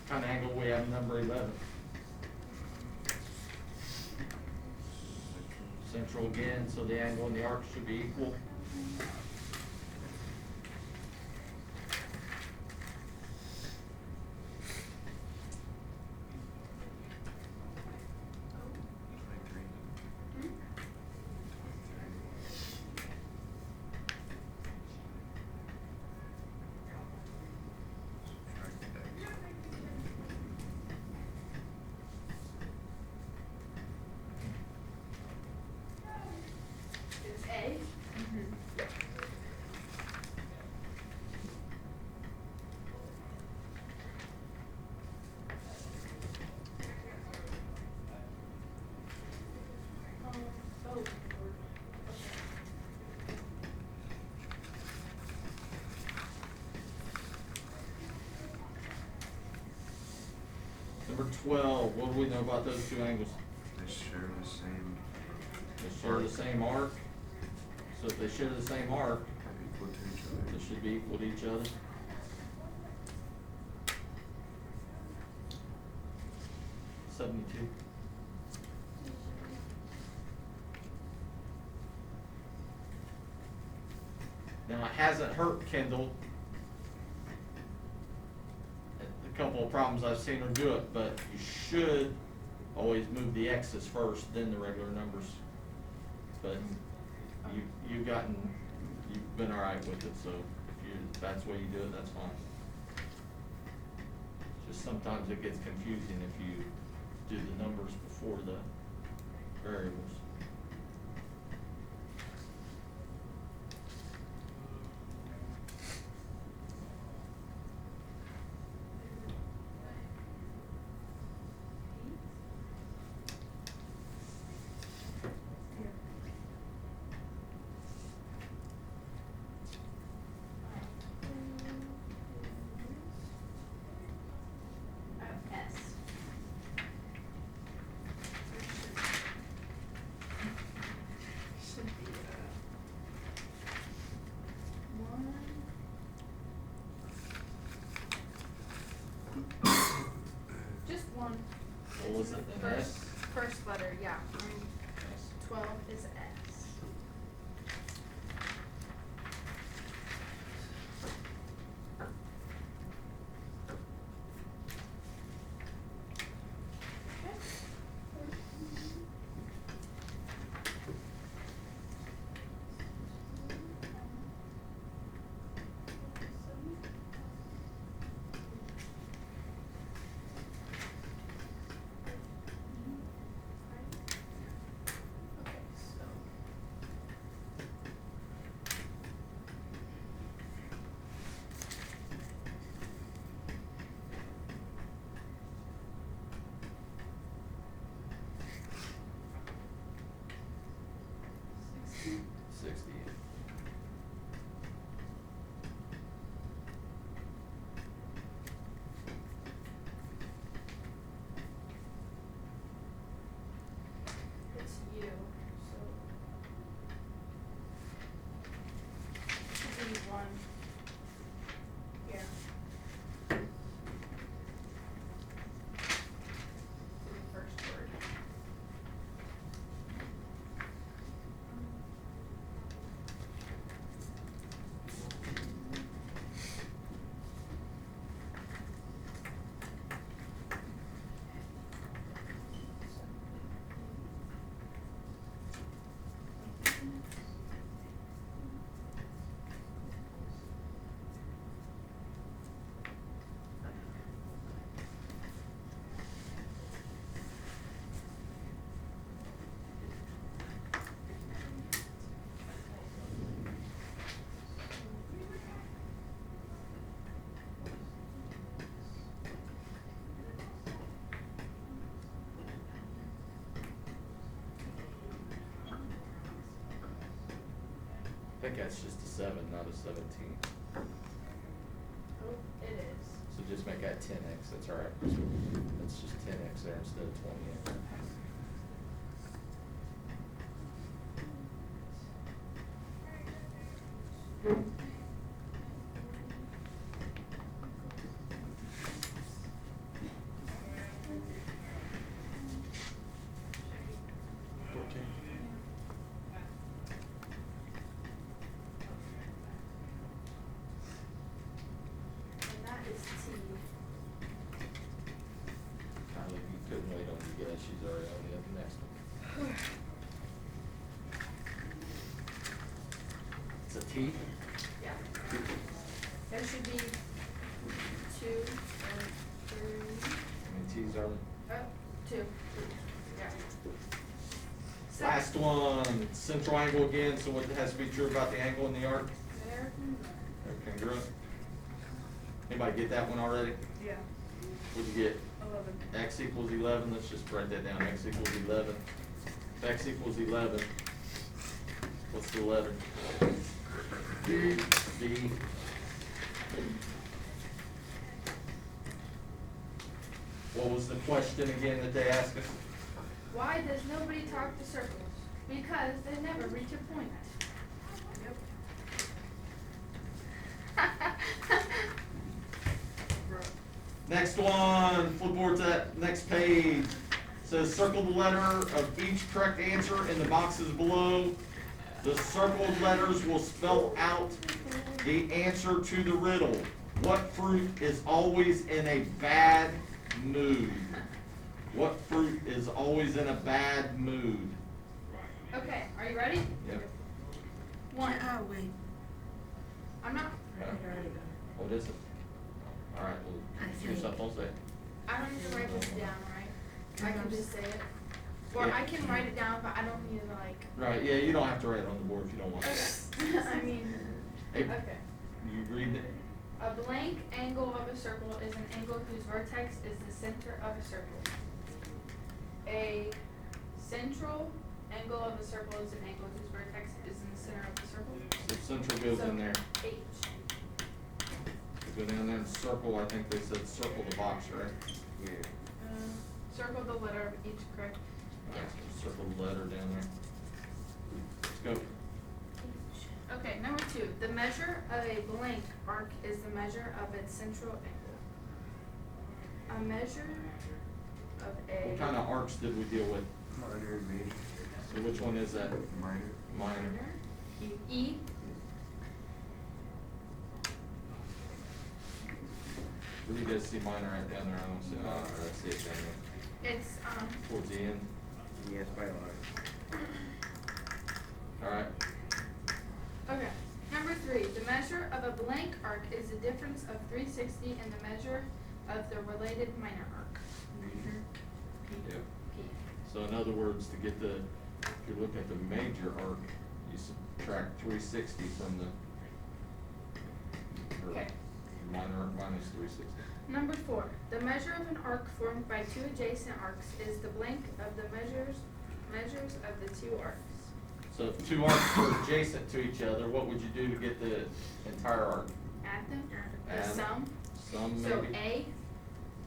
Kind of angle we have number 11. Central again, so the angle and the arc should be equal. It's A? Oh, Lord. Number 12, what do we know about those two angles? They share the same. They share the same arc. So if they share the same arc, Have equal to each other. they should be equal to each other. $72. Now, it hasn't hurt Kendall. A couple of problems I've seen her do it, but you should always move the X's first, then the regular numbers. But you've been all right with it, so if that's the way you do it, that's fine. Just sometimes it gets confusing if you do the numbers before the variables. 60. It's you, so. Should be one. Here. For the first word. I think that's just a 7, not a 17. Oh, it is. So just make that 10x, that's all right. That's just 10x there instead of 20x. And that is T. Kylie, if you couldn't wait on the guess, she's already on the next one. It's a T? Yeah. There should be 2 or 3. How many T's are there? Oh, 2. Yeah. Last one, central angle again, so what has to be true about the angle in the arc? There. They're congruent. Anybody get that one already? Yeah. What'd you get? 11. X equals 11, let's just write that down, x equals 11. If x equals 11, what's the letter? D. B. What was the question again that they asked us? Why does nobody talk to circles? Because they never reach a point. Yep. Next one, flip over to that next page. Says circle the letter of each correct answer in the boxes below. The circled letters will spell out the answer to the riddle. What fruit is always in a bad mood? What fruit is always in a bad mood? Okay, are you ready? Yep. 1. Oh, wait. I'm not. What is it? All right, well, here's something I'll say. I don't need to write this down, right? I can just say it. Or Yeah. I can write it down, but I don't need to like. Right, yeah, you don't have to write it on the board if you don't want to. Okay. I mean. Hey, Okay. you read it? A blank angle of a circle is an angle whose vertex is the center of a circle. A central angle of a circle is an angle whose vertex is in the center of the circle. The central goes So, in there. H. Go down there and circle, I think they said circle the box, right? Yeah. Circle the letter of each correct. Alright, so circle the letter down there. Let's go. Okay, number 2. The measure of a blank arc is the measure of its central angle. A measure of a. What kind of arcs did we deal with? Minor and major. So which one is that? Minor. Minor. E. Where do you guys see minor right down there? I don't see, I see it down there. It's Towards the end. Yes, by line. Alright. Okay. Number 3. The measure of a blank arc is the difference of 360 and the measure of the related minor arc. Measure P. Yep. P. So in other words, to get the, if you're looking at the major arc, you subtract 360 from the, or Okay. minor arc minus 360. Number 4. The measure of an arc formed by 2 adjacent arcs is the blank of the measures of the 2 arcs. So So if two arcs were adjacent to each other, what would you do to get the entire arc? Add them, the Add them. sum, Some so maybe? A,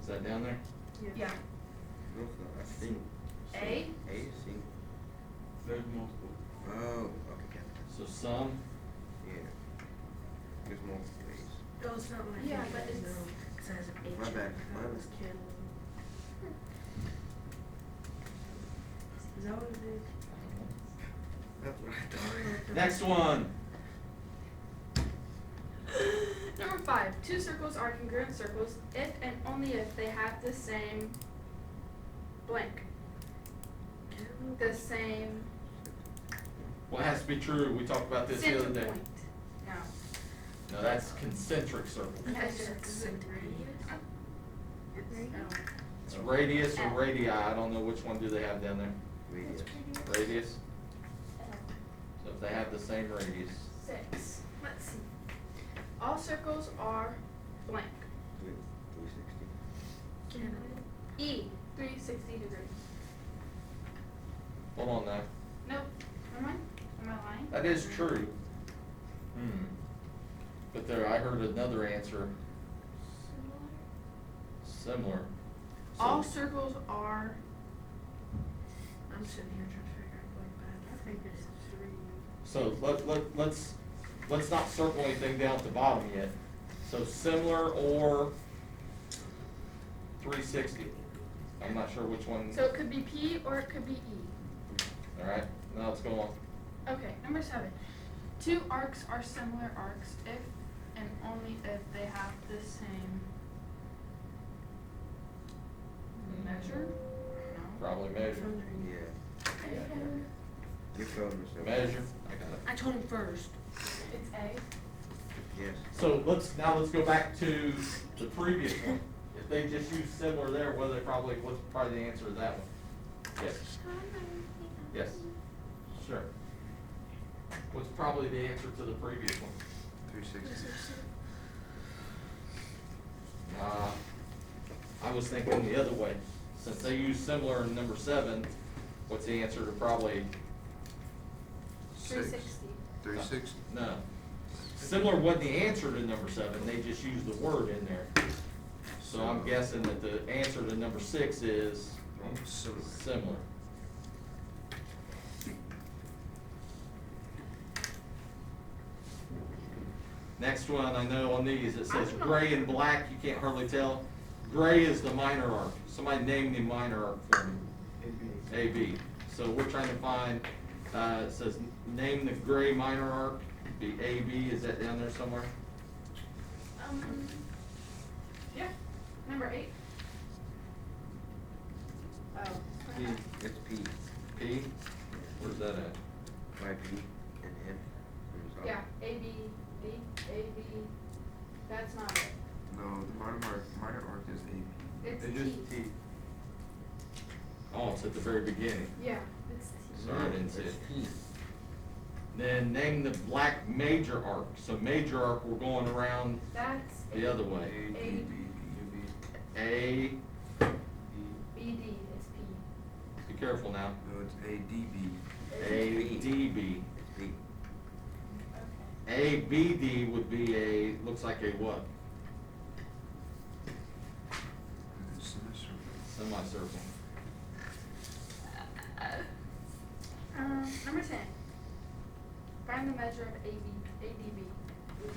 Is that down there? yeah, No, it's not. I think. A, A, C. There's multiple. Oh, okay, got it. So some, Yeah. There's multiple ways. No, it's not my Yeah, favorite, but it's- no, 'cause it has an H. My bad. I thought it was Ken. Is that what it is? That's what I thought. next one. Number 5, two circles are congruent circles if and only if they have the same blank. The same Well, it has to be true, we talked about this the center other day. point. No. No, that's concentric circles. That's just It's radius or radii, I don't know which one do they have down there. Radius. Radius? So if they have the same radius. 6. Let's see. All circles are blank. 360. E, 360 degrees. Hold on now. Nope. Am I lying? That is true. But there, I heard another answer similar. So- All circles are. I'm sitting here trying to figure out what bad. I think it's 3. So let's not circle anything down at the bottom yet. So similar or 360. I'm not sure which one. So it could be P or it could be E. All right, now let's go on. Okay, number 7. Two arcs are similar arcs if and only if they have the same measure? No. Probably measure. Yeah. A. You're throwing yourself. Measure. I got it. I told him first. It's A. Yes. So let's go back to the previous one. If they just use similar there, what's probably the answer to that one? Yes. Yes. Sure. What's probably the answer to the previous one? 360. I was thinking the other way. Since they use similar in number 7, what's the answer to probably, 360. 360. no. Similar wasn't the answer to number 7, they just used the word in there. So I'm guessing that the answer to number 6 is Similar. similar. Next one, I know on these, it says gray and black, you can't hardly tell. Gray is the minor arc. Somebody name the minor arc for me. AB. So we're trying to find, it says name the gray minor arc, the AB, is that down there somewhere? Yeah. Number 8. Oh. P. It's P. P? Where's that at? By B and N. Yeah, A, B, D, A, B. That's not it. No, the minor arc is AP. It's It's T. just T. Oh, it's at the very beginning. Yeah, it's T. Sorry, I didn't see it. It's P. Then name the black major arc. So major arc, we're going around That's the other way. A, D, B, U, B, A, E. B, D, it's P. be careful now. No, it's A, D, B. A, D, B. It's B. A, B, D would be a, looks like a what? It's semicircle. Semicircle. Number 10. Find the measure of AB, ADB.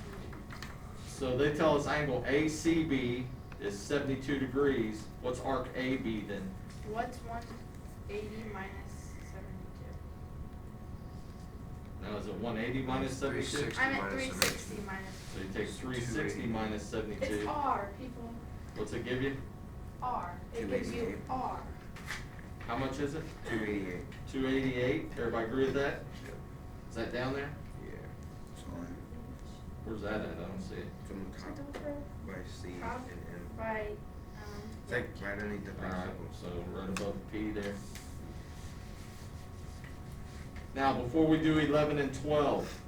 So they tell us angle ACB is 72 degrees. What's arc AB then? What's 180 minus 72? Now is it 180 minus 72? 360. I meant minus 360 72. minus. So you take 360 minus 72. It's R, people. What's it give you? R. It gives you 288. R. How much is it? 288. 288. Everybody agree with that? Is that down there? Yeah. Where's that at? I don't see it. It's on the top by C Top. and M. By, It's like right underneath the three Alright, circles. so right above P there. Now, before we do 11 and 12,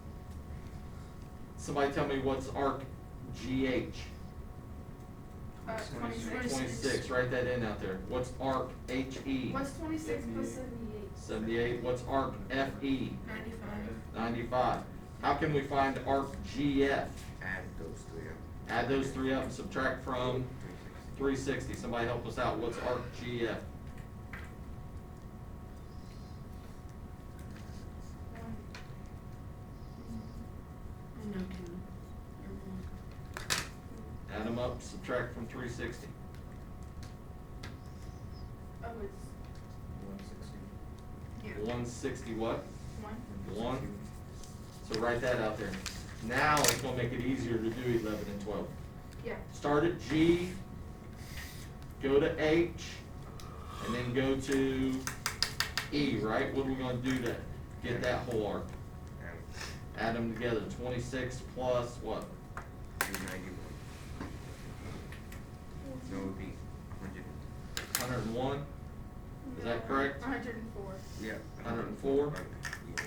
somebody tell me what's arc GH? 26. 26, write that in out there. What's arc HE? What's 26 plus 78? 78, what's arc FE? 95. 95. How can we find arc GF? Add those three up. Add those three up and subtract from 360. Somebody help us out. What's arc GF? I know two. Add them up, subtract from 360. Oh, it's 160. Yeah. 160 what? 1. 1. So write that out there. Now it's going to make it easier to do 11 and 12. Yeah. Start at G, go to H, and then go to E, right? What are we going to do to get that whole arc? Add them together. 26 plus what? 291. No, it would be 100. 101? Is that correct? 104. Yeah. 104? Yeah.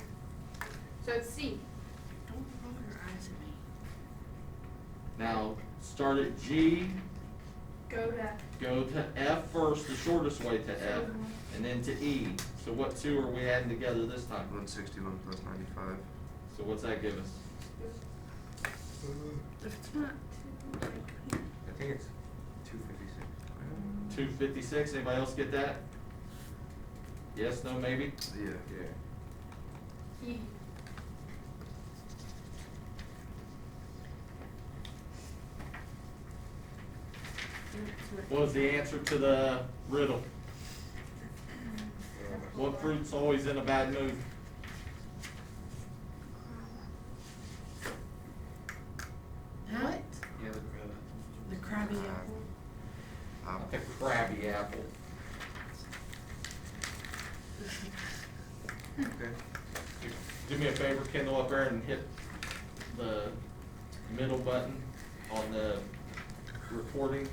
So it's C. Don't roll your eyes at me. Now, start at G, Go to. go to F first, the shortest way to F, and then to E. So what two are we adding together this time? 161 plus 95. So what's that give us? If it's not too, I think it's 256. 256, anybody else get that? Yes, no, maybe? Yeah. Yeah. E. What was the answer to the riddle? What fruit's always in a bad mood? What? Yeah, The crabby apple. The crabby apple. Okay. Do me a favor, Kendall, up there and hit the middle button on the recording.